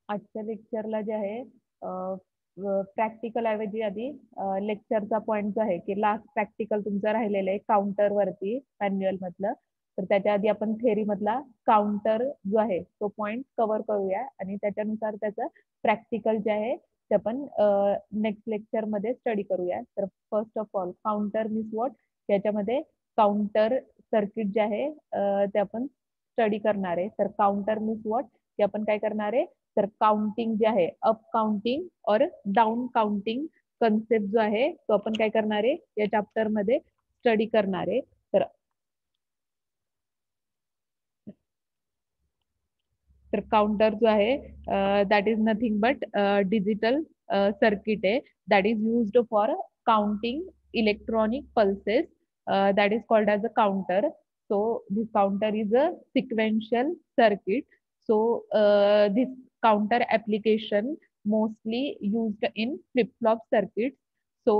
आजच्या लेक्चरला जे आहे प्रॅक्टिकल ऐवजी आधी लेक्चरचा पॉइंट जो आहे की लास्ट प्रॅक्टिकल तुमचं राहिलेलं आहे काउंटर वरती मॅन्युअल मधलं. तर त्याच्या आधी आपण थेअरी मधला काउंटर जो आहे तो पॉइंट कव्हर करूया आणि त्याच्यानुसार त्याचं प्रॅक्टिकल जे आहे ते आपण नेक्स्ट लेक्चर मध्ये स्टडी करूया. तर first of all counter means what, याच्यामध्ये काउंटर सर्किट जे आहे ते आपण स्टडी करणार आहे. तर काउंटर मीन्स व्हॉट, ते आपण काय करणार आहे, तर काउंटिंग जे आहे अप काउंटिंग और डाऊन काउंटिंग कन्सेप्ट जो आहे तो आपण काय करणार आहे या चॅप्टर मध्ये स्टडी करणार आहे. तर तर काउंटर जो आहे that is nothing but digital circuit आहे that is used for counting electronic pulses, that is called as a counter. So this counter is a sequential circuit. So this counter application mostly used in flip-flop circuits. So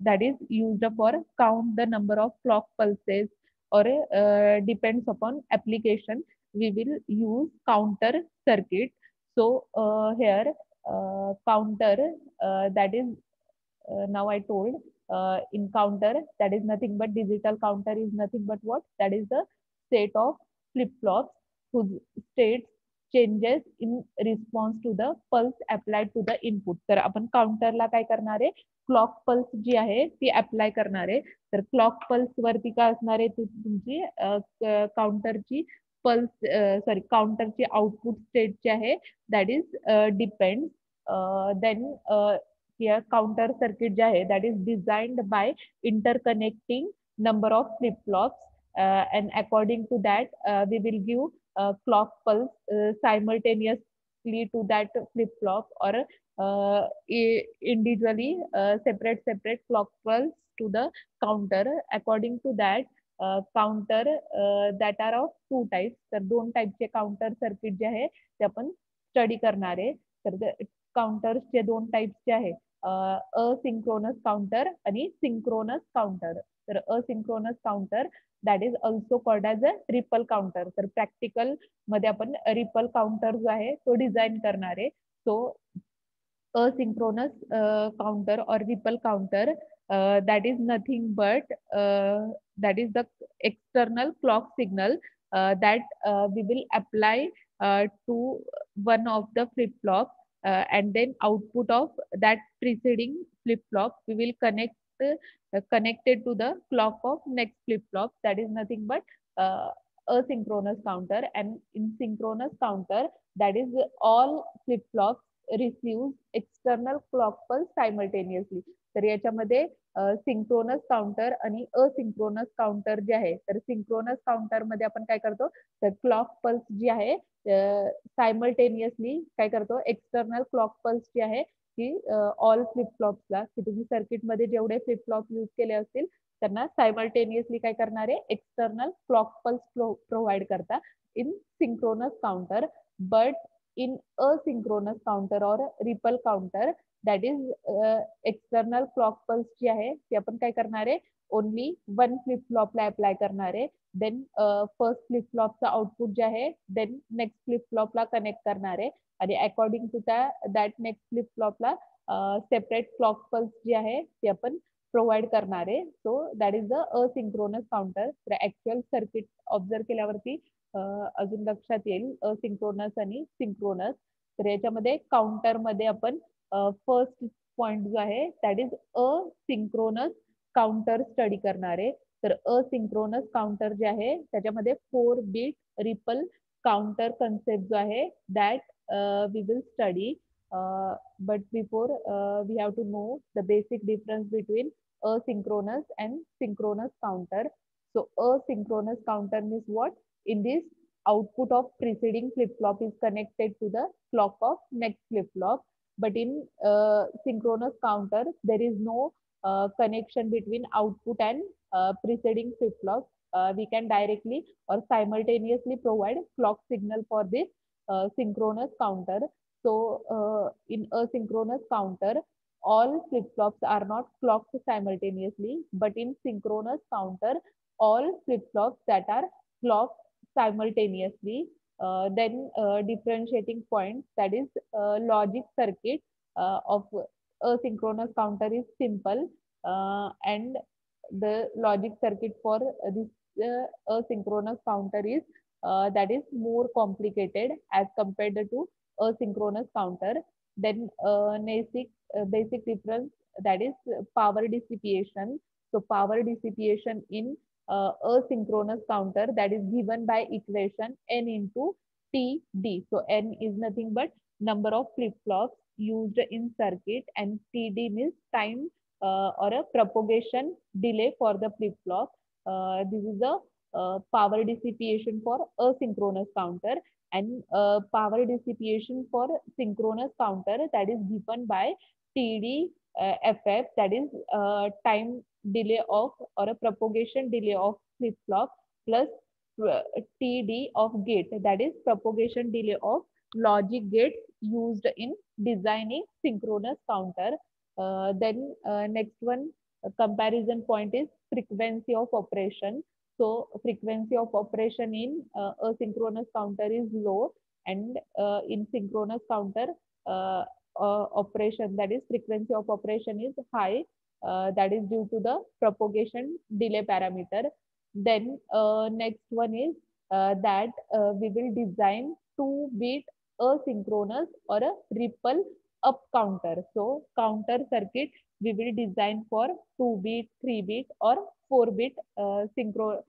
that is used for count the number of clock pulses, or depends upon application we will use counter circuit. So here counter, that is now I told, in counter, that is nothing but digital counter is nothing but what, that is the state of flip flops whose states changes in response to the pulse applied to the input. तर आपण काउंटरला काय करणार आहे, clock pulse जी आहे ती apply करणार आहे. तर क्लॉक पल्स वरती काय असणार आहे, तुमची काउंटरची पल्स, सॉरी काउंटरची आउटपुट स्टेट जी आहे that is depend. Then here counter circuit जे आहे that is designed by interconnecting number of flip flops, and according to that we will give clock pulse simultaneously to that flip flop, or individually separate clock pulse to the counter. According to that counter that are of two types, तर दोन टाईपचे counter circuit जे आहे ते आपण study करणार आहे. तर काउंटर्सचे दोन टाइप्स जे आहे, असिंक्रोनस काउंटर आणि सिंक्रोनस काउंटर. तर asynchronous counter that is also called as a ripple counter. तर प्रॅक्टिकल मध्ये आपण रिपल काउंटर जो आहे तो डिझाईन करणार आहे. So asynchronous counter or ripple counter, that is nothing but that is the external clock signal that we will apply to one of the flip flop, and then output of that preceding flip flop we will connected to the clock of next flip flop. That is nothing but asynchronous counter. And in synchronous counter, that is all flip flops receives external clock pulse simultaneously. तर याच्यामध्ये synchronous counter आणि asynchronous counter जे आहे, तर synchronous counter मध्ये आपण काय करतो, तर क्लॉक पल्स जी आहे सायमल्टेनियसली काय करतो, एक्सटर्नल क्लॉक पल्स जी आहे की ऑल फ्लिप फ्लॉप्सला, की तुम्ही सर्किट मध्ये जेवढे फ्लिप फ्लॉप यूज केले असतील त्यांना सायमल्टेनियसली काय करणार आहे, एक्सटर्नल क्लॉक पल्स प्रोव्हाइड करता in synchronous counter. But in asynchronous counter or ripple counter, that is external clock pulse जी आहे ती आपण काय करणार आहे, ओनली वन फ्लिप फ्लॉपला अप्लाय करणार आहे. देन फर्स्ट फ्लिप फ्लॉपचा आउटपुट जे आहे देन नेक्स्ट फ्लिप फ्लॉपला कनेक्ट करणार आहे, आणि according to that next flip फ्लॉपला सेपरेट क्लॉक पल्स जी आहे ती आपण प्रोव्हाइड करणार आहे. So that is the asynchronous counter. तर ऍक्च्युअल सर्किट ऑब्झर्व केल्यावरती अजून लक्षात येईल असिंक्रोनस आणि सिंक्रोनस. तर याच्यामध्ये काउंटर मध्ये आपण फर्स्ट पॉइंट जो आहे that is asynchronous counter study करणार आहे. तर असिंक्रोनस काउंटर जे आहे त्याच्यामध्ये 4 बिट रिपल काउंटर कन्सेप्ट जो आहे that we will study. But before we have to know the basic difference between asynchronous and synchronous counter. So asynchronous counter means what? In this, output of preceding flip flop is connected to the clock of next flip flop. But in synchronous counter, there is no connection between output and preceding flip flop. We can directly or simultaneously provide clock signal for this synchronous counter. So in asynchronous counter, all flip flops are not clocked simultaneously, but in synchronous counter, all flip flops that are clocked simultaneously. then differentiating point, that is logic circuit of asynchronous counter is simple, and the logic circuit for this asynchronous counter is that is more complicated as compared to asynchronous counter. Then basic difference, that is power dissipation. So power dissipation in asynchronous counter, that is given by equation n into TD. So n is nothing but number of flip-flops used in circuit, and TD means time or a propagation delay for the flip-flop. This is the power dissipation for asynchronous counter, and power dissipation for synchronous counter, that is given by TD FF, that is time delay of or a propagation delay of flip-flop plus TD of gate, that is propagation delay of logic gates used in designing synchronous counter. Then next one comparison point is frequency of operation. So frequency of operation in asynchronous counter is low, and in synchronous counter operation, that is frequency of operation is high, that is due to the propagation delay parameter. Then next one is that we will design 2-bit asynchronous or a ripple up counter. So counter circuit we will design for 2-bit, 3-bit or 4-bit asynchronous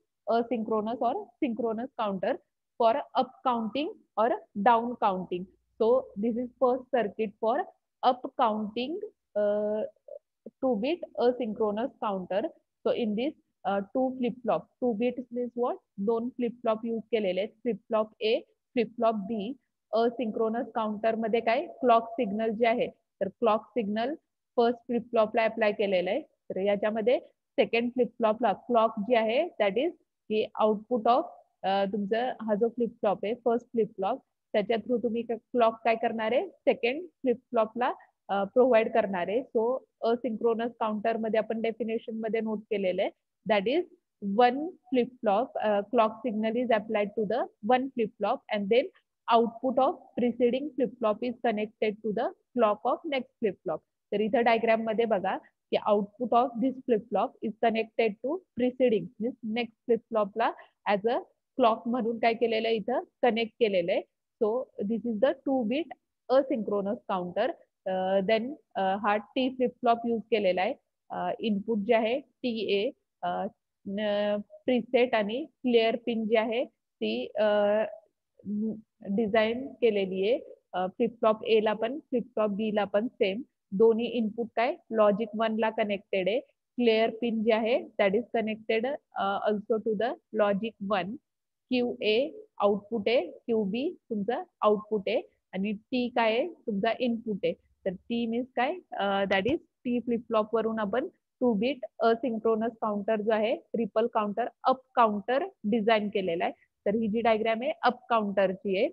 or synchronous counter for up counting or down counting. So this is first circuit for up counting 2-bit asynchronous counter. So in this two flip-flop, 2-bit means what? दोन flip-flop use केलेले आहेत, flip-flop A, flip-flop B. asynchronous counter मध्ये काय clock signal जे आहे, तर clock signal first फ्लिप-फ्लॉपला apply केलेलं आहे. तर याच्यामध्ये सेकंड फ्लिप-फ्लॉपला क्लॉक जी आहे दॅट इज की आउटपुट ऑफ तुमचा हा जो फ्लिप-फ्लॉप आहे फर्स्ट फ्लिप-फ्लॉप, त्याच्या थ्रू तुम्ही क्लॉक काय करणार आहे सेकंड फ्लिप-फ्लॉपला प्रोव्हाइड करणार आहे. सो असिंक्रोनस काउंटर मध्ये आपण डेफिनेशन मध्ये नोट केलेलं आहे that is one flip flop clock signal is applied to the one flip flop and then output of preceding flip-flop is connected to the clock of next flip-flop. तर इथं diagram मध्ये बघा की output of this flip-flop is connected to preceding means next फ्लिप-फ्लॉपला as a clock म्हणून काय केलेलं आहे इथं कनेक्ट केलेलं आहे. So this is the 2-bit asynchronous counter. Then हा टी फ्लिप-फ्लॉप यूज केलेला आहे. इनपुट जे आहे टी ए प्रीसेट आणि क्लिअर पिन जी आहे ती डिझाईन केलेली आहे. फ्लिप-फ्लॉप ए ला पण फ्लिप-फ्लॉप बी ला पण सेम दोन्ही इनपुट काय लॉजिक 1 ला कनेक्टेड आहे. क्लिअर पिन जे आहे that is connected also to the logic 1. Q A output आहे, क्यू बी तुमचा आउटपुट आहे आणि टी काय आहे तुमचा इनपुट आहे. तर टी मीन्स काय दॅट इज टी फ्लिप-फ्लॉप वरून आपण 2-bit असिंक्रोनस काउंटर जो आहे ripple counter up counter design केलेला आहे. तर ही जी डायग्राम आहे अप काउंटरची आहे.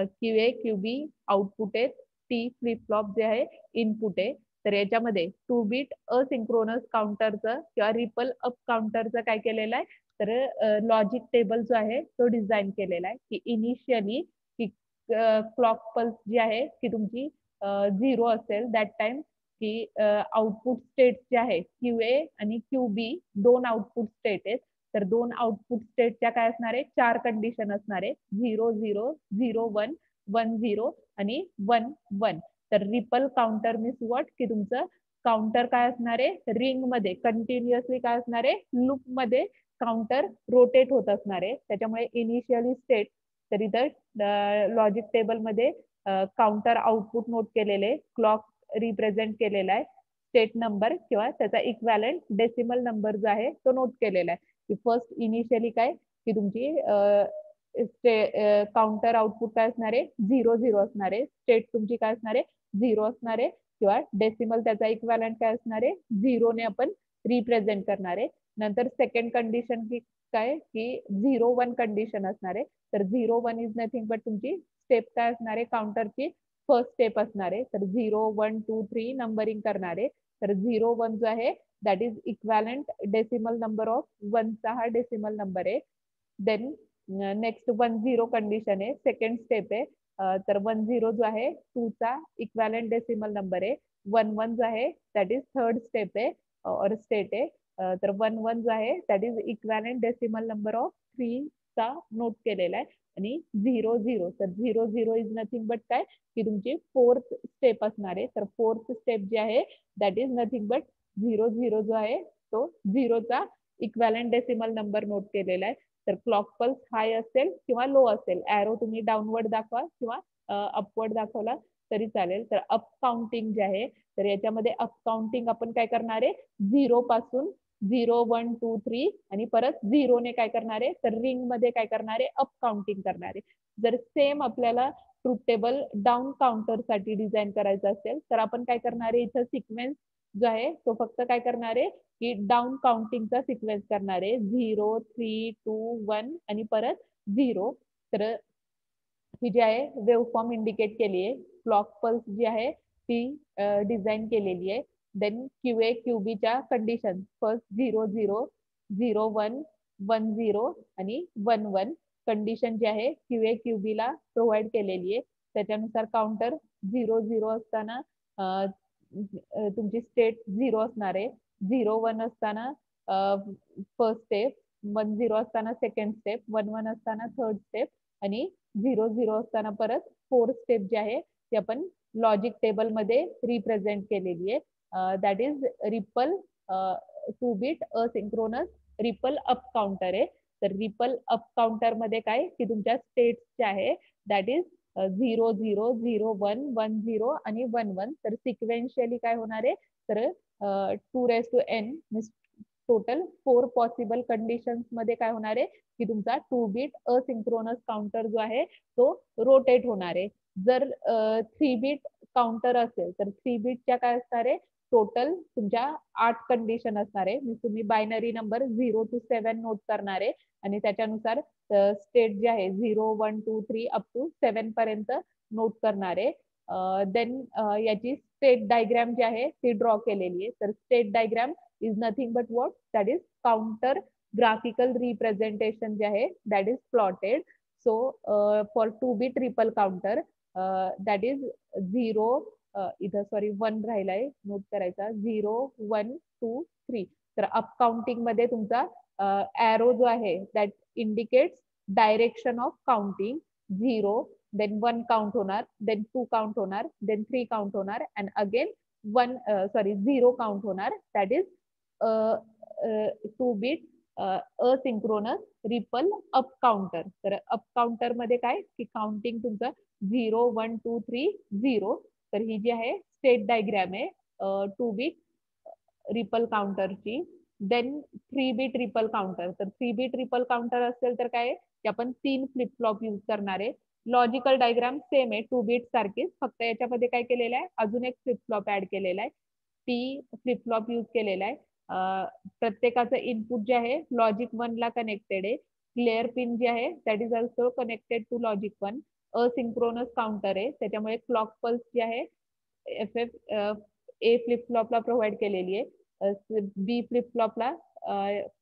Q A Q B output आहे, टी फ्लिप-फ्लॉप जे आहे इनपुट आहे. तर याच्यामध्ये 2-bit असिंक्रोनस काउंटरचं किंवा रिपल अप काउंटरचं काय केलेलं आहे तर लॉजिक टेबल जो आहे तो डिझाईन केलेला आहे की इनिशियली की क्लॉक पल्स जी आहे की तुमची 0 असेल दॅट टाइम की आउटपुट स्टेट जे आहे क्यू ए आणि क्यू बी दोन आउटपुट स्टेट आहेत. तर दोन आउटपुट स्टेटच्या काय असणार आहे 4 कंडिशन असणार आहे 0 0 0 1 1 0 आणि 1 1. तर रिपल काउंटर मीन्स व्हॉट की तुमचं काउंटर काय असणार आहे रिंग मध्ये कंटिन्युअसली काय असणार आहे लूप मध्ये काउंटर रोटेट होत असणार आहे. त्याच्यामुळे इनिशियली स्टेट तर इथं लॉजिक टेबल मध्ये काउंटर आउटपुट नोट केलेले, क्लॉक रिप्रेझेंट केलेला आहे, स्टेट नंबर किंवा त्याचा इक्वॅलंट डेसिमल नंबर जो आहे तो नोट केलेला आहे. की फर्स्ट इनिशियली काय की तुमची काउंटर आउटपुट काय असणार आहे 0 0 असणार आहे, स्टेट तुमची काय असणार आहे 0 असणार आहे किंवा डेसिमल त्याचा इक्वॅलंट काय असणार आहे 0 ने आपण रिप्रेझेंट करणार आहे. नंतर सेकंड कंडिशन की काय की 0 1 कंडिशन असणार आहे. तर 0 1 इज नथिंग बट तुमची स्टेप काय असणार आहे काउंटरची फर्स्ट स्टेप असणार आहे. तर 0 1 2 3 नंबरिंग करणार आहे. तर 0 1 जो आहे that is equivalent decimal number of 1 चा हा डेसिमल नंबर आहे. देन नेक्स्ट 1-0 कंडिशन आहे, सेकंड स्टेप आहे. तर 1-0 जो आहे 2 चा इक्विव्हॅलेंट डेसिमल नंबर आहे. 1-1 जो आहे दॅट इज थर्ड स्टेप आहे और स्टेट आहे. तर 1-1 जो आहे that is equivalent decimal number of 3 चा नोट केलेला आहे. आणि 0-0 तर 0-0 इज नथिंग बट काय की तुमची फोर्थ स्टेप असणार आहे. तर फोर्थ स्टेप जी आहे दॅट इज नथिंग बट 0-0 जो आहे तो 0चा इक्विव्हॅलेंट डेसिमल नंबर नोट केलेला आहे. तर क्लॉक पल्स हाय असेल किंवा लो असेल, ॲरो तुम्ही डाऊनवर्ड दाखवा किंवा अपवर्ड दाखवला तरी चालेल. तर अप काउंटिंग जे आहे तर याच्यामध्ये अप काउंटिंग आपण काय करणार आहे 0 पासून 0, 1, 2, 3 आणि परत 0 ने काय करणार आहे तर रिंग मध्ये काय करणार आहे अप काउंटिंग करणार आहे. जर सेम आपल्याला ट्रूथ टेबल डाऊन काउंटर साठी डिझाईन करायचं असेल तर आपण काय करणार आहे इथं सिक्वेन्स जो आहे तो फक्त काय करणार आहे की डाऊन काउंटिंगचा सिक्वेन्स करणार आहे 0, 3, 2, 1 आणि परत 0. तर ही जी आहे वेवफॉर्म इंडिकेट केली आहे. क्लॉक पल्स जी आहे ती डिझाईन केलेली आहे. देन क्यूए क्यूबीच्या कंडिशन फर्स्ट 0-0, 0-1, 1-0 आणि 1-1 कंडिशन जी आहे क्यूए क्यूबीला प्रोव्हाइड केलेली आहे. त्याच्यानुसार काउंटर 0-0 असताना तुमची स्टेट 0 असणार आहे. 0-1 असताना फर्स्ट स्टेप, 1-0 असताना सेकंड स्टेप, 1-1 असताना थर्ड स्टेप आणि 0-0 असताना परत फोर्थ स्टेप जी आहे ती आपण लॉजिक टेबल मध्ये रिप्रेझेंट केलेली आहे. That is ripple 2 bit asynchronous ripple up counter आहे. तर रिपल अप काउंटर मध्ये काय की तुमच्या स्टेट्स जे आहे दॅट इज 0-0, 0-1, 1-0 आणि 1-1. तर सिक्वेन्शियली काय होणार आहे तर 2n टोटल 4 पॉसिबल कंडिशन्स मध्ये काय होणार आहे की तुमचा 2 बीट असिंक्रोनस काउंटर जो आहे तो रोटेट होणार आहे. जर 3 बीट काउंटर असेल तर 3 बीटच्या काय असणार आहे टोटल तुमच्या 8 कंडिशन असणार आहे. तुम्ही बायनरी नंबर 0 to 7 नोट करणार आहे आणि त्याच्यानुसार स्टेट जे आहे 0, 1, 2, 3 अप टू 7 पर्यंत नोट करणार आहे. देन याची स्टेट डायग्राम जी आहे ती ड्रॉ केलेली आहे. तर state diagram is nothing but what that is counter graphical representation जे आहे that is plotted. So for 2 bit triple counter that is 0 इथं सॉरी 1 राहिलाय नोट करायचा 0, 1, 2, 3. तर अप काउंटिंग मध्ये तुमचा एरो जो आहे that indicates direction of counting 0 then 1 count होणार then 2 काउंट होणार then 3 काउंट होणार and again 1 सॉरी 0 काउंट होणार that is 2 bit asynchronous ripple up counter. तर अप काउंटर मध्ये काय की काउंटिंग तुमचं 0, 1, 2, 3, 0. तर ही जी आहे स्टेट डायग्राम आहे 2 बीट रिपल काउंटरची. Then 3 bit ripple counter. तर 3 बीट रिपल काउंटर असेल तर काय की आपण 3 फ्लिप फ्लॉप यूज करणार आहे. लॉजिकल डायग्राम सेम आहे 2 बीट सारखीच, फक्त याच्यामध्ये काय केलेलं आहे अजून एक फ्लिप फ्लॉप ऍड केलेला आहे. टी फ्लिप फ्लॉप यूज केलेला आहे. प्रत्येकाचं इनपुट जे आहे लॉजिक 1 ला कनेक्टेड आहे. क्लिअर पिन जे आहे that is also connected to logic 1. Asynchronous counter आहे त्याच्यामुळे क्लॉक पल्स जी आहे एफ एफ ए फ्लिप फ्लॉपला प्रोव्हाइड केलेली आहे. बी फ्लिप फ्लॉपला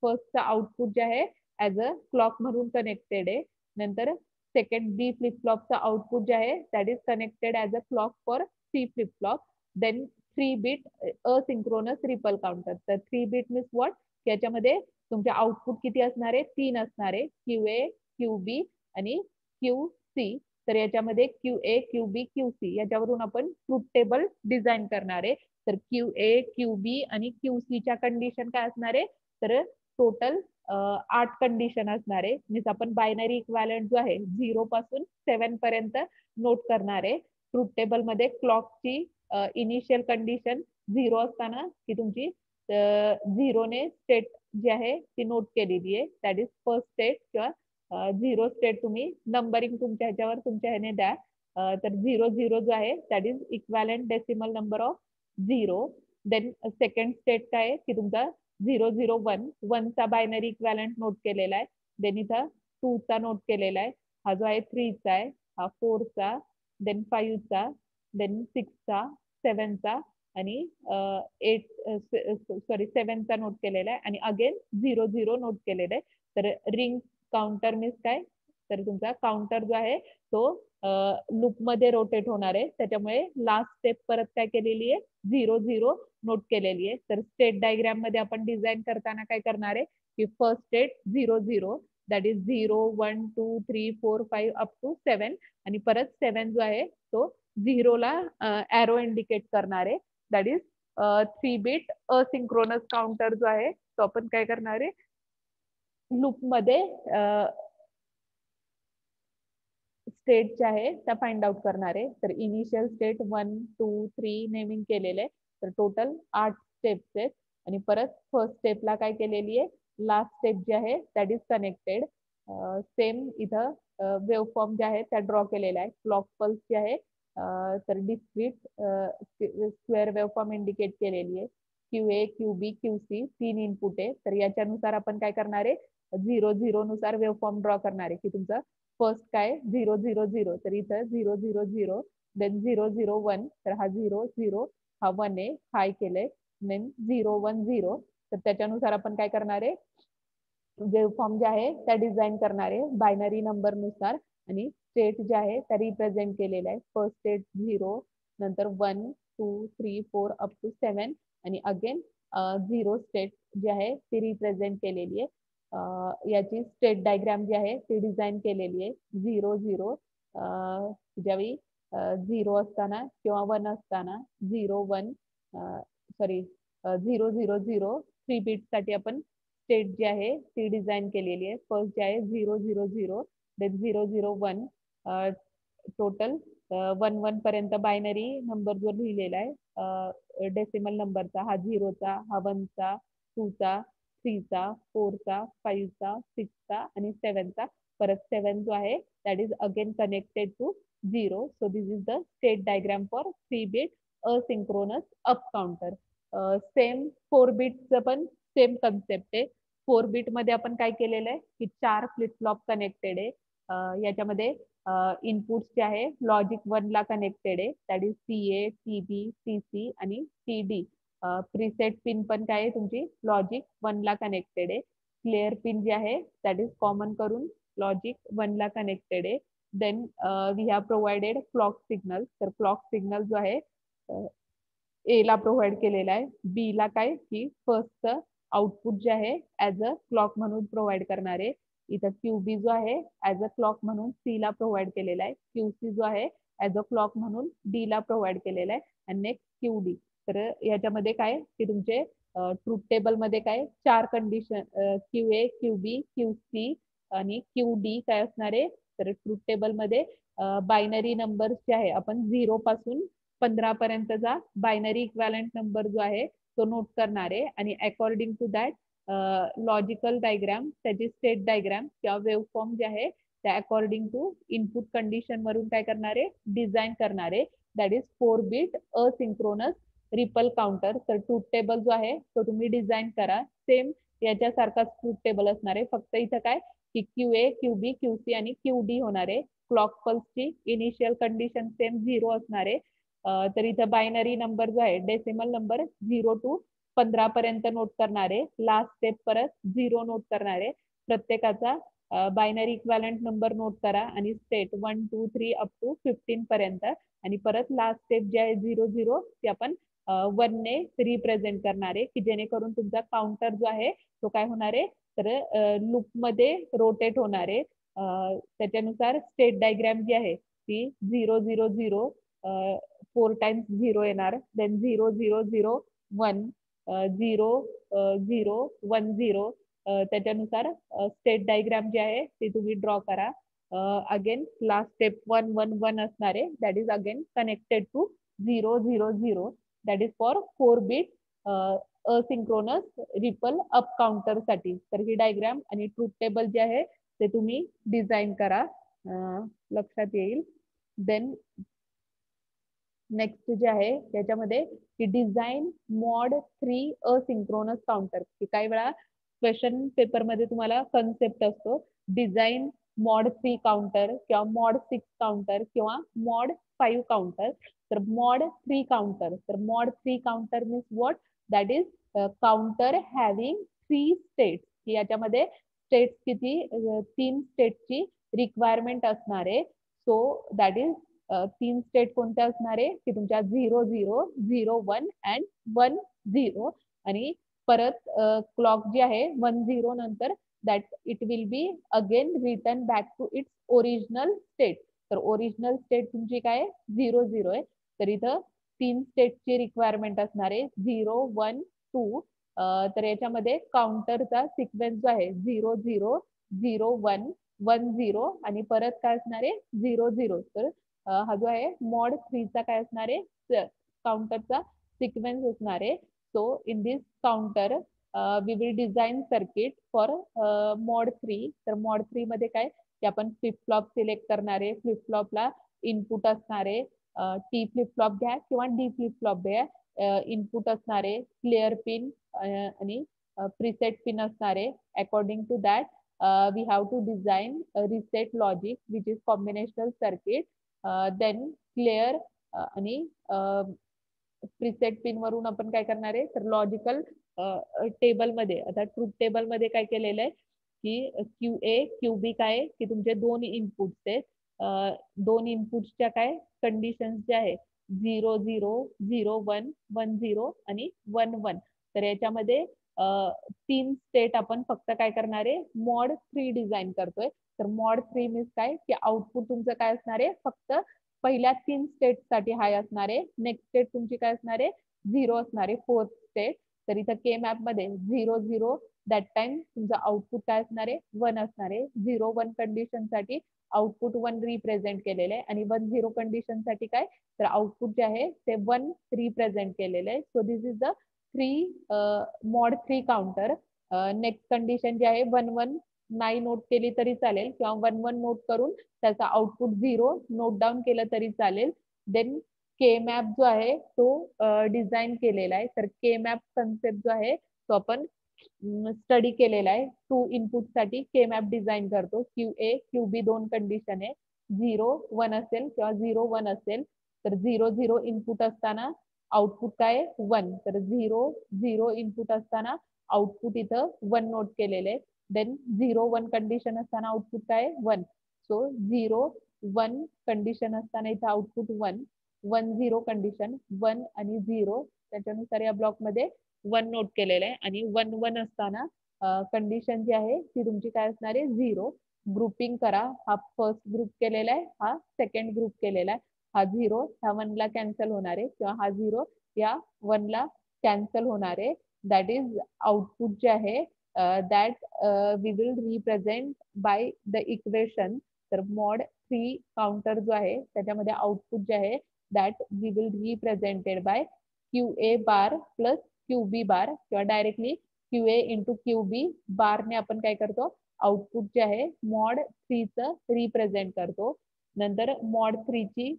फर्स्टचा आउटपुट जे आहे ऍज अ क्लॉक म्हणून कनेक्टेड आहे. नंतर सेकंड बी फ्लिप फ्लॉपचा आउटपुट जे आहे that is connected as a clock for C flip flop. Then 3 bit asynchronous ripple counter. तर 3 बीट मीन्स व्हॉट याच्यामध्ये तुमचे आउटपुट किती असणार आहे 3 असणार आहे क्यू ए क्यू बी आणि क्यू सी. तर याच्यामध्ये Q A Q B Q C याच्यावरून आपण ट्रूथ टेबल डिझाईन करणार आहे. तर क्यू ए क्यू बी आणि क्यू सी च्या कंडिशन काय असणार आहे तर टोटल 8 कंडिशन असणार आहे. मीन्स आपण बायनरी इक्वालेंट जो आहे 0 पासून 7 पर्यंत नोट करणार आहे. ट्रूथ टेबल मध्ये क्लॉकची इनिशियल कंडिशन 0 असताना की तुमची 0 ने स्टेट जी आहे ती नोट केलेली आहे दॅट इज फर्स्ट स्टेट किंवा 0 स्टेट तुम्ही नंबरिंग तुमच्या ह्याच्यावर तुमच्या ह्याने द्या. तर 0-0 जो आहे that is equivalent decimal number of 0. Then second state काय आहे की तुमचा 0-0-1 1 चा बायनरी इक्वॅलेंट नोट केलेला आहे. देन इथं 2 चा नोट केलेला आहे. हा जो आहे 3 चा आहे, हा 4 चा, देन 5 चा, देन 6 चा, 7 चा आणि 8 सॉरी 7 चा नोट केलेला आहे आणि अगेन 0-0 नोट केलेलं आहे. तर रिंग काउंटर मीन्स काय, तर तुमचा काउंटर जो आहे तो लूप मध्ये रोटेट होणार आहे, त्याच्यामुळे लास्ट स्टेप परत काय केलेली आहे, 0 0 नोट केलेली आहे. तर स्टेट डायग्राम मध्ये आपण डिझाईन करताना काय करणार आहे की first state 0 0 that is 0 1 2 3 4 5 up to 7 आणि परत 7 जो आहे तो 0 ला एरो इंडिकेट करणार आहे, that is 3 bit asynchronous counter जो आहे तो आपण काय करणार आहे लूप मध्ये स्टेट जे आहे त्या फाइंड आउट करणार आहे. तर इनिशियल स्टेट 1 2 3 नेमिंग केलेले, तर टोटल 8 स्टेप्स आहेत आणि परत फर्स्ट स्टेपला काय केलेली आहे, लास्ट स्टेप जे आहे दॅट इज कनेक्टेड. सेम इथं वेव फॉर्म जे आहे त्या ड्रॉ केलेला आहे. क्लॉक पल्स जे आहे तर discrete square wave form indicate केलेली आहे. QA QB QC 3 इनपुट आहे, तर याच्यानुसार आपण काय करणार आहे 0 0 नुसार वेव फॉर्म ड्रॉ करणार आहे की तुमचा फर्स्ट काय 0 0 0, तर इथं 0 0 0 देन 0 0 1, तर हा 0 0 हा 1 आहे, हाय केलंय, देन 0 1 0, तर त्याच्यानुसार आपण काय करणार आहे वेव फॉर्म जे आहे त्या डिझाईन करणार आहे बायनरी नंबर नुसार आणि स्टेट जे आहे त्या रिप्रेझेंट केलेला आहे. फर्स्ट स्टेट 0, नंतर 1 2 3 4 अप टू 7 आणि अगेन 0 स्टेट जी आहे ती रिप्रेझेंट केलेली आहे. याची स्टेट डायग्राम जी आहे ती डिझाईन केलेली आहे. 0 0 ज्यावेळी 0 असताना किंवा 1 असताना 0 1 सॉरी 0 0 0 3 बीट साठी आपण स्टेट जी आहे ती डिझाईन केलेली आहे. फर्स्ट जे आहे 0 0 0 देन 0 0 1, टोटल 1 1 पर्यंत बायनरी नंबर जो लिहिलेला आहे डेसिमल नंबरचा, हा 0चा, हा 1चा, 2चा, 3चा, 4चा, 5चा, 6चा आणि 7चा. परत 7 जो आहे that is again connected to 0. So this is the state diagram for 3 bit asynchronous up counter. Same 4 बिटचं पण सेम कन्सेप्ट आहे. 4 बिट मध्ये आपण काय केलेलं आहे की 4 फ्लिप फ्लॉप कनेक्टेड आहे. याच्यामध्ये इनपुट्स जे आहे लॉजिक 1 ला कनेक्टेड आहे, that is CA TB TC आणि TD. प्रीसेट पिन पण काय आहे तुमची लॉजिक 1 ला कनेक्टेड आहे. क्लिअर पिन जी आहे दॅट इज कॉमन करून लॉजिक 1 ला कनेक्टेड आहे. Then we have provided clock signal, तर क्लॉक सिग्नल जो आहे ए ला प्रोव्हाइड केलेला आहे. बी ला काय की फर्स्ट आउटपुट जे आहे ऍज अ क्लॉक म्हणून प्रोव्हाइड करणार आहे. इथं QB जो आहे ऍज अ क्लॉक म्हणून C ला प्रोव्हाइड केलेला आहे. QC जो आहे ऍज अ क्लॉक म्हणून D ला प्रोव्हाइड केलेला आहे आणि नेक्स्ट QD. तर याच्यामध्ये काय की तुमचे ट्रूथ टेबल मध्ये काय 4 कंडिशन QA QB QC आणि QD काय असणार आहे, तर ट्रूथ टेबल मध्ये बायनरी नंबर जे आहे आपण 0 पासून 15 पर्यंतचा बायनरी इक्वॅलंट नंबर जो आहे तो नोट करणार आहे आणि according to that logical diagram त्याची स्टेट डायग्राम किंवा वेव फॉर्म जे आहे त्या अकॉर्डिंग टू इनपुट कंडिशन वरून काय करणार आहे डिझाईन करणार आहे, that is 4 bit asynchronous ripple counter. तर ट्रूथ टेबल जो आहे तो तुम्ही डिझाईन करा. सेम याच्यासारखाच ट्रूथ टेबल असणार आहे, फक्त इथं काय की QA QB QC आणि QD होणार आहे. क्लॉक पल्सची इनिशियल कंडिशन सेम 0 असणार आहे. तर इथं बायनरी नंबर जो आहे डेसिमल नंबर 0 to 15 पर्यंत नोट करणार आहे. लास्ट स्टेप परत 0 नोट करणार आहे. प्रत्येकाचा बायनरी इक्वॅलंट नंबर नोट करा आणि स्टेट 1 2 3 अप टू 15 पर्यंत आणि परत लास्ट स्टेप जे आहे 0 0 ते आपण 1 ने रिप्रेझेंट करणार आहे की जेणेकरून तुमचा काउंटर जो आहे तो काय होणार आहे तर लूप मध्ये रोटेट होणार आहे. त्याच्यानुसार स्टेट डायग्राम जी आहे ती 0 0 0 4 टाइम्स 0 येणार, देन 0 0 0 1 0 0 1 0. त्याच्यानुसार स्टेट डायग्राम जे आहे ते तुम्ही ड्रॉ करा. अगेन लास्ट स्टेप 1 1 1 असणार आहे, that is again connected to 0 0 0, that is for 4 bit asynchronous ripple up counter साठी. तर ही डायग्राम आणि ट्रूथ टेबल जे आहे ते तुम्ही डिझाईन करा, लक्षात येईल. देन नेक्स्ट जे आहे त्याच्यामध्ये की डिझाईन मॉड 3 असिंक्रोनस काउंटर, की काही वेळा क्वेश्चन पेपर मध्ये तुम्हाला कन्सेप्ट असतो डिझाईन मॉड 3 काउंटर किंवा मॉड 6 काउंटर किंवा मॉड 5 काउंटर. तर मॉड 3 काउंटर, तर mod 3 counter means what, that is counter having 3 states, की याच्यामध्ये स्टेट्स किती 3 स्टेटची रिक्वायरमेंट असणार आहे. सो दॅट इज 3 स्टेट कोणत्या असणार आहे की तुमच्या 0 0 0 1 अँड 1 0 आणि परत क्लॉक जी आहे 1 0 नंतर that it will be again return back to its original state. तर ओरिजिनल स्टेट तुमची काय 0 0 आहे. तर इथं 3 स्टेटची रिक्वायरमेंट असणार आहे 0 1 2. तर याच्यामध्ये काउंटरचा सिक्वेन्स जो आहे 0 0 0 1 1 0 आणि परत काय असणार आहे 0 0. तर हा जो आहे मॉड 3 चा काय असणार आहे काउंटरचा सिक्वेन्स असणार आहे. So in this counter we will design circuit for mod 3. तर मॉड 3 मध्ये काय की आपण फ्लिप फ्लॉप सिलेक्ट करणारे, फ्लिप फ्लॉपला इनपुट असणारे, टी फ्लिप फ्लॉप घ्या किंवा डी फ्लिप फ्लॉप घ्या, इनपुट असणारे क्लिअर पिन आणि प्रीसेट पिन असणारे. According to that we have to design a reset logic which is combinational circuit. Then clear आणि प्रीसेट पिन वरून आपण काय करणार आहे तर लॉजिकल टेबल मध्ये आता ट्रूथ टेबल मध्ये काय केलेलं आहे की क्यू ए क्यू बी काय की तुमचे दोन इनपुट्स आहेत. दोन इनपुट्सच्या काय कंडिशन्स जे आहे 0 0 0 1 1 0 आणि 1 1. तर याच्यामध्ये 3 स्टेट आपण फक्त काय करणार आहे मॉड 3 डिझाईन करतोय. तर मॉड 3 मीन्स काय की आउटपुट तुमचं काय असणार आहे फक्त पहिल्या 3 स्टेट साठी हाय असणार आहे. नेक्स्ट स्टेट तुमची काय असणार आहे 0 असणार आहे फोर्थ स्टेट. तर इथं के मॅप मध्ये 0 0 दॅट टाइम तुमचं आउटपुट काय असणार आहे 1 असणार आहे. 0 1 कंडिशन साठी आउटपुट 1 रिप्रेझेंट केलेलं आहे आणि 1 0 कंडिशन साठी काय तर आउटपुट जे आहे ते 1 रिप्रेझेंट केलेलं आहे. So this is the 3 mod 3 counter. Next condition जी आहे 1 1 नाही नोट केली तरी चालेल किंवा 1 1 नोट करून त्याचा आउटपुट 0 नोट डाऊन केलं तरी चालेल. देन के मॅप जो आहे तो डिझाईन केलेला आहे. तर के मॅप कन्सेप्ट जो आहे तो आपण स्टडी केलेला आहे. 2 इनपुट साठी के मॅप डिझाईन करतो. क्यू ए क्यू बी दोन कंडिशन आहे 0 1 असेल किंवा 0 1 असेल. तर 0 0 इनपुट असताना आउटपुट काय 1. तर 0 0 इनपुट असताना आउटपुट इथं 1 नोट केलेले आहे. देन 0 1 कंडिशन असताना आउटपुट काय 1. सो 0 1 कंडिशन असताना इथं आउटपुट 1 1 0 कंडिशन 1 आणि 0 त्याच्यानुसार या ब्लॉक मध्ये 1 नोट केलेलं आहे आणि 1 1 असताना कंडिशन जी आहे ती तुमची काय असणार आहे 0. ग्रुपिंग करा. हा फर्स्ट ग्रुप केलेला आहे, हा सेकंड ग्रुप केलेला आहे. हा 0 ह्या 1 ला कॅन्सल होणार आहे किंवा हा 0 या 1 ला कॅन्सल होणार आहे. दॅट इज आउटपुट जे आहे that we will represent by the equation. तर मॉड 3 काउंटर जो आहे त्याच्यामध्ये आउटपुट जे आहे that we will represented by Q A bar plus Q B bar किंवा directly Q A into Q B बारने आपण काय करतो आउटपुट जे आहे मॉड 3 च रिप्रेझेंट करतो. नंतर मॉड 3 ची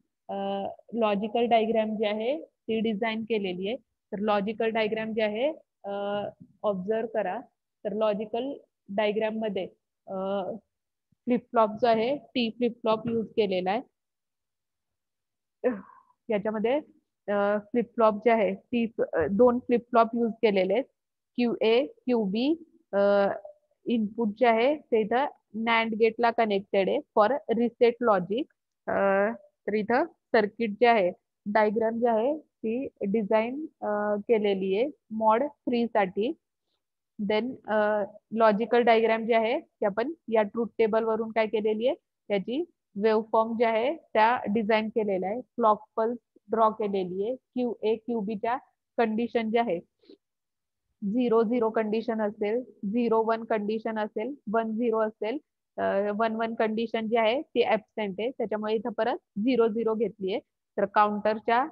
लॉजिकल डायग्राम जी आहे ती डिझाईन केलेली आहे. तर लॉजिकल डायग्राम जे आहे ऑब्झर्व करा. तर लॉजिकल डायग्राम मध्ये फ्लिप फ्लॉप जो आहे टी फ्लिप फ्लॉप यूज केलेला आहे. याच्यामध्ये फ्लिप फ्लॉप जे आहे ती 2 फ्लिप फ्लॉप यूज केलेले आहेत. Q A Q B input जे आहे ते इथं नॅन्ड गेटला कनेक्टेड आहे फॉर रिसेट लॉजिक. तर इथं सर्किट जे आहे डायग्राम जे आहे ती डिझाईन केलेली आहे मॉड 3 साठी. देन लॉजिकल डायग्राम जे आहे ते आपण या ट्रूथ टेबल वरून काय केलेली आहे त्याची वेव्ह फॉर्म जे आहे त्या डिझाईन केलेल्या आहे. क्लॉक पल्स ड्रॉ केलेली आहे. क्यू ए क्यू बी च्या कंडिशन जे आहे 0 0 कंडिशन असेल, 0 1 कंडिशन असेल, 1 0 असेल, 1 1 कंडिशन जी आहे ती ऍबसेंट आहे त्याच्यामुळे इथं परत 0 0 घेतली आहे. तर काउंटरच्या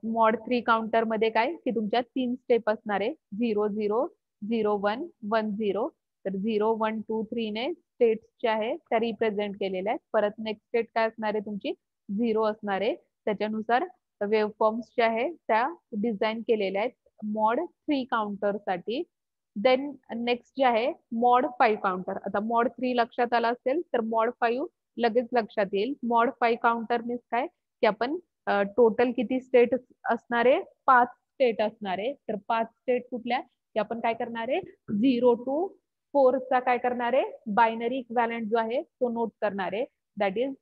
मॉड 3 काउंटर मध्ये काय की तुमच्या 3 स्टेप असणार आहे 0 0 0 1 1 0. तर 0 1 2 3 ने स्टेट्स ज्या आहे त्या रिप्रेझेंट केलेल्या आहेत. परत नेक्स्ट स्टेट काय असणार आहे तुमची 0 असणार आहे. त्याच्यानुसार वेव्ह फॉर्म्स ज्या आहे त्या डिझाईन केलेल्या आहेत मॉड 3 काउंटर साठी. देन नेक्स्ट जे आहे मॉड 5 काउंटर. आता मॉड 3 लक्षात आला असेल तर मॉड 5 लगेच लक्षात येईल. मॉड 5 काउंटर मीन्स काय की आपण टोटल किती स्टेट असणार आहे 5 स्टेट असणार आहे. तर 5 स्टेट कुठल्या की आपण काय करणार आहे 0 टू फोरचा काय करणार आहे, बायनरी इक्वॅलेंट जो आहे तो नोट करणार आहे. दॅट इज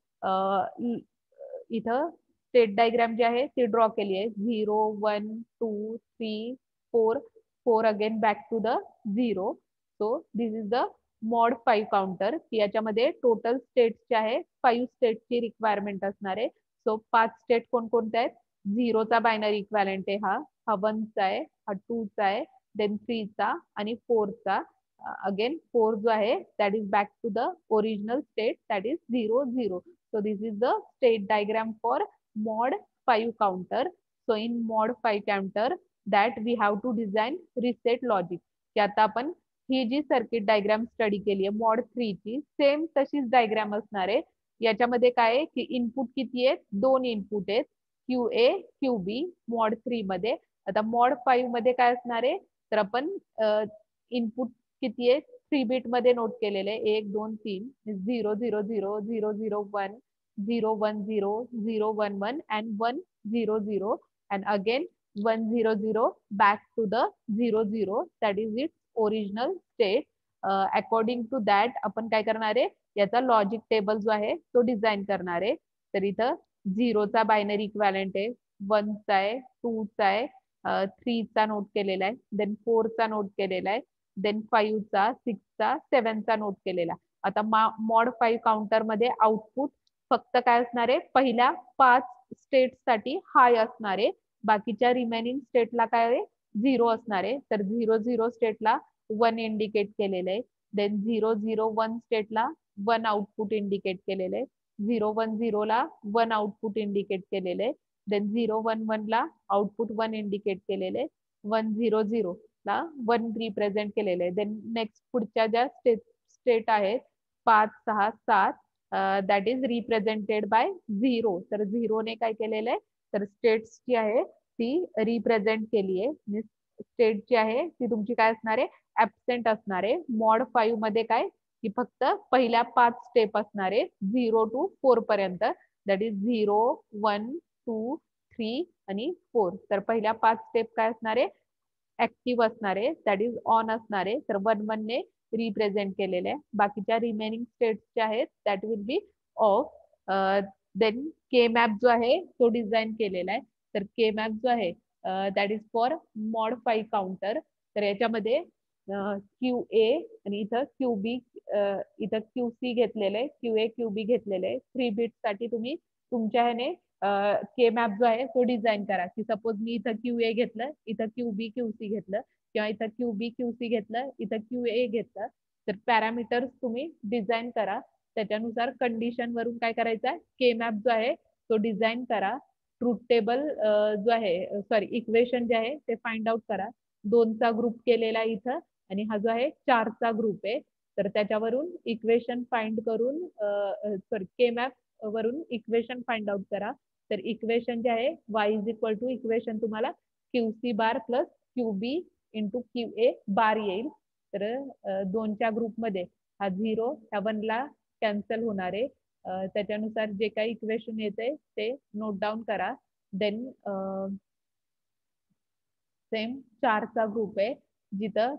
इथं स्टेट डायग्राम जी आहे ती ड्रॉ केली आहे. 0 1 2 3 4 4 again back to the 0. So this is the mod 5 counter. याच्यामध्ये टोटल स्टेट्स जे आहे 5 स्टेटची रिक्वायरमेंट असणार आहे. सो 5 स्टेट कोणकोणत्या आहेत, 0चा बायनरी इक्वॅलेंट आहे हा 1चा आहे, हा 2चा आहे, देन 3चा आणि 4चा. अगेन 4 जो आहे that is back to the original state, that is 0 0. So this is the state diagram for mod 5 counter. So in mod 5 counter that we have to design reset logic. की आता आपण ही जी circuit diagram study केली आहे mod 3 ची same तशीच diagram असणार आहे. याच्यामध्ये काय आहे की इनपुट किती आहेत, 2 इनपुट आहेत, QA QB मॉड 3 मध्ये. आता मॉड 5 मध्ये काय असणार आहे, तर आपण इनपुट किती आहे 3 बिट मध्ये नोट केलेले 1 2 3 0 0 0 0 0 1 0 1 0 0 1 1 and 1 0 0 and again 1 0 0 back to the 0 0, that is its original state. According to that आपण काय करणार आहे, याचा लॉजिक टेबल जो आहे तो डिझाईन करणार आहे. तर इथं 0चा बायनरी इक्वॅलेंट आहे, 1चा आहे, 2चा आहे, 3चा नोट केलेला आहे, देन 4चा नोट केलेला आहे, देन 5चा 6चा 7चा नोट केलेला. आता मॉड 5 काउंटर मध्ये आउटपुट फक्त काय असणार आहे, पहिल्या 5 स्टेट साठी हाय असणार आहे, बाकीच्या रिमेनिंग स्टेटला काय आहे 0 असणार आहे. तर 0 0 स्टेटला 1 इंडिकेट केलेलं आहे, देन 0 0 1 स्टेटला 1 आउटपुट इंडिकेट केलेलं आहे, 0 1 0 ला 1 आउटपुट इंडिकेट केलेलं आहे, देन 0 1 1 ला आउटपुट 1 इंडिकेट केलेलं आहे, 1 0 0 ला 1 रिप्रेझेंट केलेलं आहे. देन नेक्स्ट पुढच्या ज्या स्टेट आहेत 5 6 7 दॅट इज रिप्रेझेंटेड बाय 0. तर 0 ने काय केलेलं आहे, तर स्टेट्स जी आहे ती रिप्रेझेंट केली आहे. स्टेट जी आहे ती तुमची काय असणार आहे, ऍबसेंट असणार आहे. मॉड 5 मध्ये काय की फक्त पहिल्या 5 स्टेप असणार आहे 0 to 4 पर्यंत, दॅट इज 0 1 2 3 आणि 4. तर पहिल्या 5 स्टेप काय असणार आहे, ऍक्टिव्ह असणार आहे, दॅट इज ऑन असणार आहे. तर 1 1 ने रिप्रेझेंट केलेले आहे. बाकीच्या रिमेनिंग स्टेट्स जे आहेत that will be off. Then K map जो आहे तो डिझाईन केलेला आहे. तर के मॅप जो आहे that is for mod 5 counter. तर याच्यामध्ये QA आणि इथं QB, इथं QC घेतलेलं आहे, QA QB घेतलेलं आहे. 3 बिट साठी तुम्ही तुमच्या ह्याने के मॅप जो आहे तो डिझाईन करा. की सपोज मी इथं QA घेतलं, इथं QB QC घेतलं, किंवा इथं QB QC घेतलं, इथं QA घेतलं, तर पॅरामीटर्स तुम्ही डिझाईन करा. त्याच्यानुसार कंडिशन वरून काय करायचं आहे, के मॅप जो आहे तो डिझाईन करा. ट्रूथ टेबल जो आहे, सॉरी इक्वेशन जे आहे ते फाइंड आउट करा. 2चा ग्रुप केलेला इथं आणि हा जो आहे 4चा ग्रुप आहे. तर त्याच्यावरून इक्वेशन फाइंड करून, सॉरी के मॅप वरून इक्वेशन फाइंड आउट करा. तर इक्वेशन जे आहे y is equal to equation तुम्हाला QC bar plus QB into QA bar येईल. तर 2च्या ग्रुपमध्ये हा 0 ह्या 1 ला कॅन्सल होणार आहे. त्याच्यानुसार जे काही इक्वेशन येते ते नोट डाऊन करा. देन सेम 4चा ग्रुप आहे, जिथं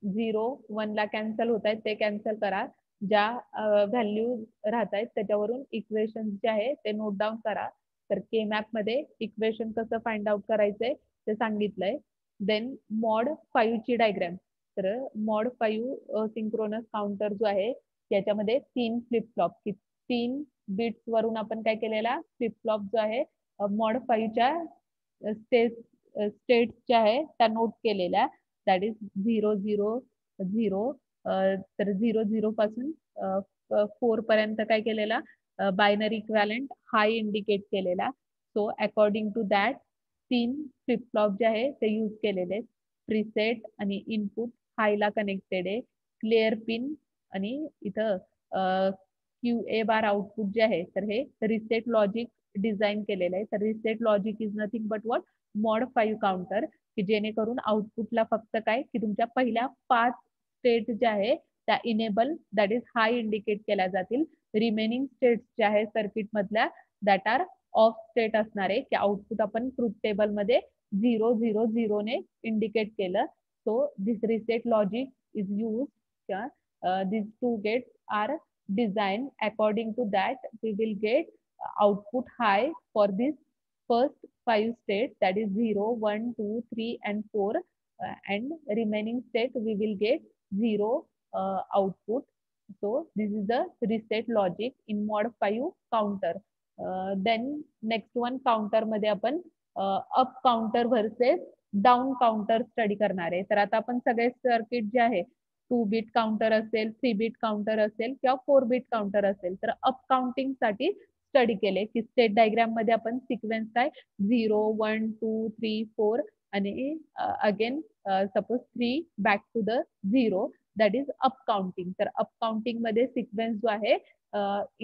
0 1 ला कॅन्सल होत आहेत ते कॅन्सल करा. ज्या व्हॅल्यू राहत आहेत त्याच्यावरून इक्वेशन जे आहे ते नोट डाऊन करा. तर के मॅप मध्ये इक्वेशन कसं फाइंड आउट करायचंय ते सांगितलंय. देन मॉड 5 ची डायग्राम. तर मॉड 5 सिंक्रोनस काउंटर जो आहे त्याच्यामध्ये 3 फ्लिप फ्लॉप, 3 बिट्स वरून आपण काय केलेला फ्लिप फ्लॉप जो आहे मॉड 5 च्या स्टेट ज्या आहे त्या नोट केलेल्या, दॅट इज 0 0 0. तर 0 0 पासून 4 पर्यंत काय केलेला, बायनरी इक्वॅलेंट हाय इंडिकेट केलेला. So according to that 3 flip flop जे आहे ते यूज केलेले. प्रीसेट आणि इनपुट हायला कनेक्टेड आहे, क्लिअर पिन आणि इथं QA बार आउटपुट जे आहे तर हे रिसेट लॉजिक डिझाईन केलेलं आहे. तर reset logic is nothing but what, mod 5 counter, की जेणेकरून आउटपुटला फक्त काय की तुमच्या पहिल्या 5 स्टेट ज्या आहे त्या enable that is hi indicate केल्या जातील. रिमेनिंग स्टेट्स ज्या आहे सर्किट मधल्या दॅट आर ऑफ स्टेट असणार आहे, की आउटपुट आपण ट्रूथ टेबल मध्ये 0 0 0 ने इंडिकेट केलं. So this reset logic is used. Yeah, these two gates are designed according to that we will get output high for this first 5 states, that is 0, 1, 2, 3, and 4, and remaining state we will get 0 output. So this is the reset logic in mod 5 counter. Then next one counter मध्ये आपण up counter versus down counter study करणार आहे. तर आता आपण सगळे circuit जे आहे 2 बीट काउंटर असेल, 3 बीट काउंटर असेल किंवा 4 बीट काउंटर असेल, तर अप काउंटिंग साठी स्टडी केले की स्टेट डायग्राम मध्ये आपण सिक्वेन्स काय 0, 1, 2, 3, 4 आणि again suppose 3 back to the 0, that is up counting. तर अप काउंटिंग मध्ये सिक्वेन्स जो आहे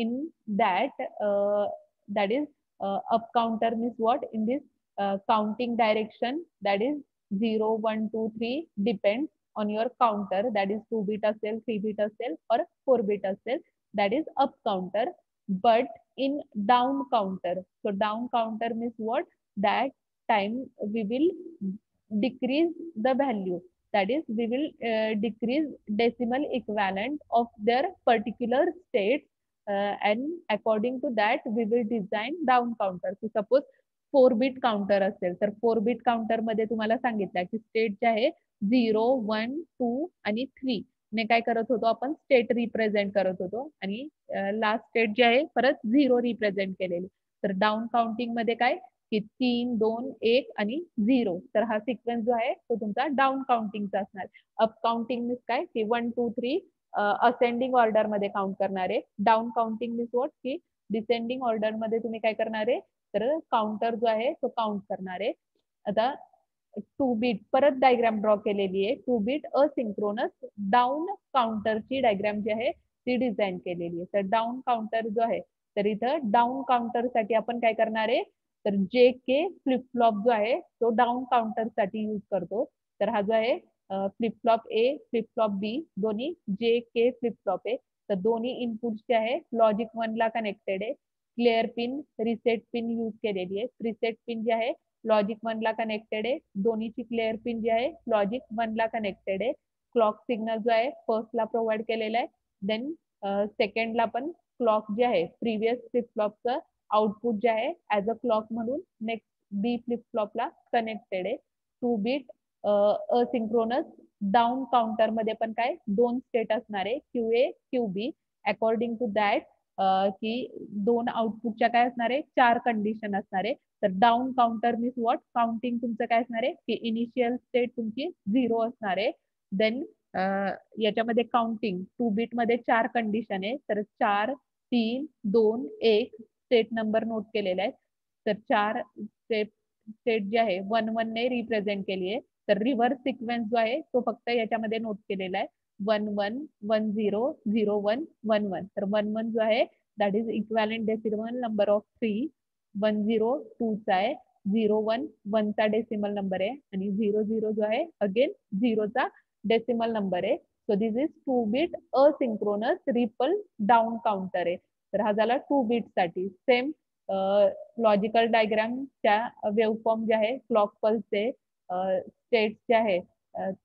in that that is up counter means what in this counting direction, that is 0, 1, 2, 3 depends on your counter, that is 2 bit असेल, 3 bit असेल or 4 bit असेल, that is up counter. But in down counter, so down counter means what, that time we will decrease the value, that is we will decrease decimal equivalent of their particular state, and according to that we will design down counter. So suppose 4 bit counter असेल तर 4 bit counter मध्ये तुम्हाला सांगितलं की state जे आहे 0, 1, 2 आणि 3 ने काय करत होतो आपण स्टेट रिप्रेझेंट करत होतो आणि लास्ट स्टेट जे आहे परत 0 रिप्रेझेंट केलेली. तर डाऊन काउंटिंग मध्ये काय की 3, 2, 1 आणि 0, तर हा सिक्वेन्स जो आहे तो तुमचा डाऊन काउंटिंगचा असणार. अप काउंटिंग मीन्स काय की 1, 2, 3 असेंडिंग ऑर्डर मध्ये काउंट करणारे. डाऊन काउंटिंग मीन्स वॉट की डिसेंडिंग ऑर्डर मध्ये तुम्ही काय करणारे तर काउंटर जो आहे तो काउंट करणारे. आता 2 बीट परत डायग्राम ड्रॉ केलेली आहे. 2 बीट असिंक्रोनस डाऊन काउंटरची डायग्राम जी आहे ती डिझाईन केलेली आहे. तर डाऊन काउंटर जो आहे तर इथं डाऊन काउंटर साठी आपण काय करणार आहे तर जे के फ्लिप फ्लॉप जो आहे तो डाऊन काउंटर साठी यूज करतो. तर हा जो आहे flip flop A flip flop बी दोन्ही जे के फ्लिप फ्लॉप आहे. तर दोन्ही इनपुट जे आहे लॉजिक 1 ला कनेक्टेड आहे. Clear pin reset pin use केलेली आहे. रिसेट पिन जी आहे लॉजिक 1 ला कनेक्टेड आहे. दोन्हीची क्लिअर पिन जी आहे लॉजिक 1 ला कनेक्टेड आहे. क्लॉक सिग्नल जो आहे फर्स्ट ला प्रोव्हाइड केलेला आहे. देन सेकंड ला पण क्लॉक जे आहे प्रिव्हियस फ्लिप फ्लॉपचं आउटपुट जे आहे ऍज अ क्लॉक म्हणून नेक्स्ट बी फ्लिप फ्लॉपला कनेक्टेड आहे. 2 बीट असिंक्रोनस डाऊन काउंटर मध्ये पण काय 2 स्टेट असणार आहे Q A Q B. According to that की 2 आउटपुटच्या काय असणार आहे 4 कंडिशन असणार आहे. तर down counter means what counting तुमचं काय असणार आहे की इनिशियल स्टेट तुमची 0 असणार आहे. देन याच्यामध्ये काउंटिंग 2 बीट मध्ये 4 कंडिशन आहे. तर 4, 3, 2, 1 स्टेट नंबर नोट केलेला आहे. तर 4 स्टेट जे आहे 1, 1 ने रिप्रेझेंट केली आहे. तर रिव्हर्स सिक्वेन्स जो आहे तो फक्त याच्यामध्ये नोट केलेला आहे 1, 1, 1, 0, 0, 1, 1, 1. तर 1, 1 जो आहे that is equivalent decimal number of 3. 1, 0 2 चा आहे. 0, 1 1 चा डेसिमल नंबर आहे आणि 0, 0 जो आहे अगेन 0 चा डेसिमल नंबर आहे. So this is 2 bit asynchronous ripple down counter आहे. तर हा झाला 2 बीट साठी. सेम लॉजिकल डायग्रामच्या वेव्हफॉर्म जे आहे क्लॉक पल्सचे स्टेट जे आहे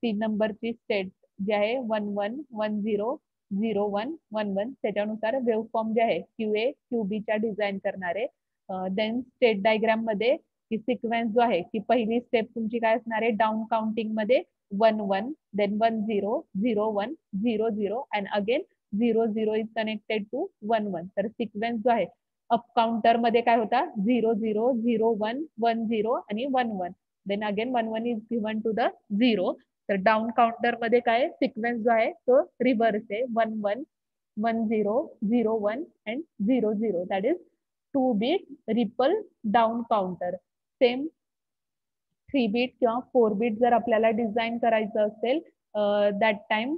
3 नंबरची स्टेट जे आहे 1, 1, 1, 0, 0, 1, 1, 1 त्याच्यानुसार वेव्हफॉर्म जे आहे क्यूए क्यूबीच्या डिझाईन करणारे. देन स्टेट डायग्राम मध्ये की सिक्वेन्स जो आहे की पहिली स्टेप तुमची काय असणार आहे डाऊन काउंटिंग मध्ये 1, 1 then 1, 0, 0, 1, 0, 0 and again 0, 0 is connected to 1, 1. तर सिक्वेन्स जो आहे अप काउंटर मध्ये काय होता 0, 0, 0, 1, 1, 0 आणि 1, 1. Then again 1, 1 is given to the 0. तर डाऊन काउंटर मध्ये काय सिक्वेन्स जो आहे तो रिव्हर्स आहे 1, 1, 1, 0, 0, 1 and 0, 0. That is 2 bit ripple down counter. Same 3 bit किंवा 4 बीट जर आपल्याला डिझाईन करायचं असेल दॅट टाइम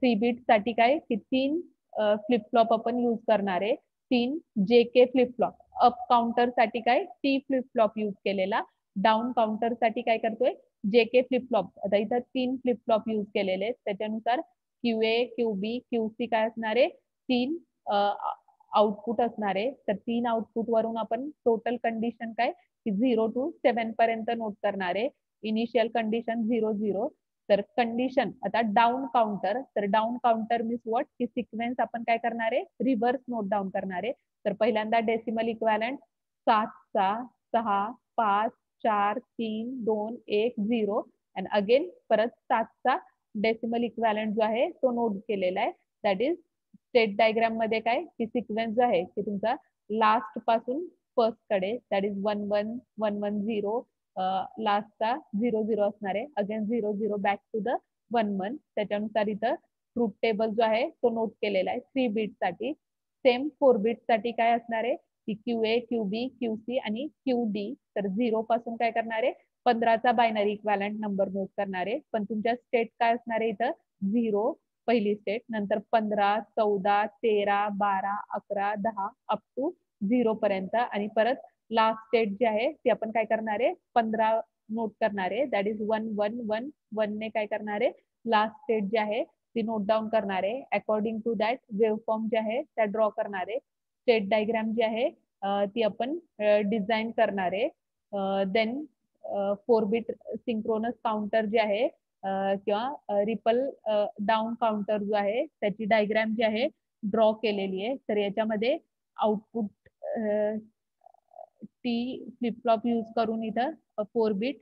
3 बीट साठी काय की 3 फ्लिप फ्लॉप आपण यूज करणार आहे. 3 जे के फ्लिप फ्लॉप. अप काउंटर साठी काय टी फ्लिप फ्लॉप यूज केलेला. डाऊन काउंटर साठी काय करतोय जे के फ्लिप फ्लॉप. आता इथं 3 फ्लिप फ्लॉप यूज केलेले आहेत. त्याच्यानुसार क्यूए क्यूबी क्यूसी काय असणार आहे 3 आउटपुट असणार आहे. तर 3 आउटपुट वरून आपण टोटल कंडिशन काय की 0 to 7 पर्यंत नोट करणार आहे. इनिशियल कंडिशन 0, 0 तर कंडिशन आता डाऊन काउंटर, तर डाऊन काउंटर मीन्स व्हॉट की सिक्वेन्स आपण काय करणार आहे, रिव्हर्स नोट डाऊन करणार आहे. तर पहिल्यांदा डेसिमल इक्वॅलंट 7 6 5 4 3 2 1 0 अँड अगेन परत 7चा डेसिमल इक्वॅलंट जो आहे तो नोट केलेला आहे. दॅट इज स्टेट डायग्राम मध्ये काय की सिक्वेन्स जो आहे की तुमचा लास्ट पासून फर्स्ट कडे दॅट इज 1 1 1 1 0 लास्टचा 0 0 असणार आहे. Again 0 0 back to the 1 1. त्याच्यानुसार इथं ट्रूथ टेबल जो आहे तो नोट केलेला आहे 3 बीट साठी. सेम 4 बीट साठी काय असणार आहे की QA QB QC आणि QD. तर 0 पासून काय करणार आहे 15चा बायनरी इक्वॅलंट नंबर नोट करणार आहे. पण तुमच्या स्टेट काय असणार आहे इथं 0 पहिली स्टेट, नंतर 15 14 13 12 11 10 अप टू 0 पर्यंत आणि परत लास्ट स्टेट जी आहे ती आपण काय करणार आहे 15 नोट करणार आहे. दॅट इज 1 1 1 1 ने काय करणार आहे लास्ट स्टेट जी आहे ती नोट डाऊन करणार आहे. According to that wave form जे आहे त्या ड्रॉ करणार आहे. स्टेट डायग्राम जी आहे ती आपण डिझाईन करणार आहे. देन 4 बीट सिंक्रोनस काउंटर जे आहे किंवा रिपल डाऊन काउंटर जो आहे त्याची डायग्राम जी आहे ड्रॉ केलेली आहे. तर याच्यामध्ये output T flip flop use करून इथं 4 bit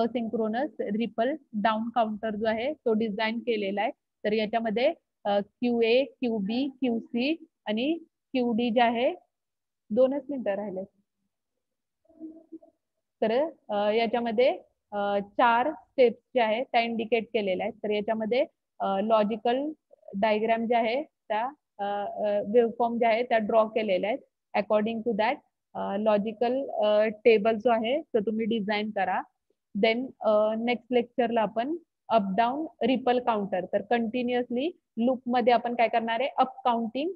asynchronous ripple down counter जो आहे तो डिझाईन केलेला आहे. तर याच्यामध्ये QA QB QC आणि QD जे आहे 2च मिनिटं राहिले. तर याच्यामध्ये 4 स्टेप्स जे आहेत त्या इंडिकेट केलेल्या आहेत. तर याच्यामध्ये लॉजिकल डायग्राम जे आहे त्या वेव्ह फॉर्म जे आहे त्या ड्रॉ केलेल्या आहेत. According to that logical table जो आहे तो तुम्ही डिझाईन करा. देन नेक्स्ट लेक्चरला आपण अप डाऊन रिपल काउंटर, तर कंटिन्युअसली लूप मध्ये आपण काय करणार आहे अप काउंटिंग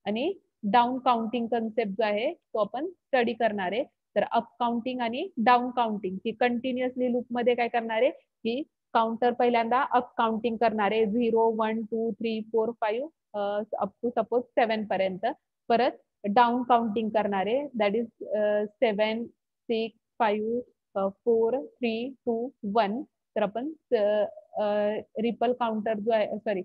आणि डाऊन काउंटिंग कन्सेप्ट जो आहे तो आपण स्टडी करणार आहे. तर अप काउंटिंग आणि डाऊन काउंटिंग की कंटिन्युअसली लूप मध्ये काय करणार आहे की काउंटर पहिल्यांदा अप काउंटिंग करणार आहे 0 1 2 3 4 5 अप टू सपोज 7 पर्यंत. परत डाऊन काउंटिंग करणार आहे दॅट इज 7 6 5 4 3 2 1. तर आपण रिपल काउंटर जो आहे सॉरी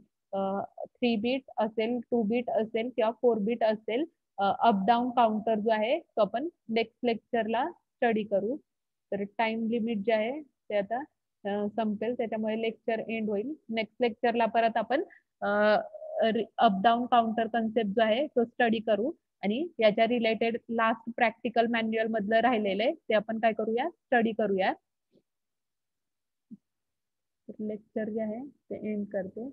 3 बीट असेल 2 बीट असेल किंवा 4 बीट असेल अप डाऊन काउंटर जो आहे तो आपण नेक्स्ट लेक्चरला स्टडी करू. तर टाइम लिमिट जे आहे ते आता संपेल, त्याच्यामुळे लेक्चर एंड होईल. नेक्स्ट लेक्चरला परत आपण अप डाऊन काउंटर कन्सेप्ट जो आहे तो स्टडी करू आणि याच्या रिलेटेड लास्ट प्रॅक्टिकल मॅन्युअल मधलं राहिलेलं आहे ते आपण काय करूया स्टडी करूया. लेक्चर जे आहे ते एंड करते.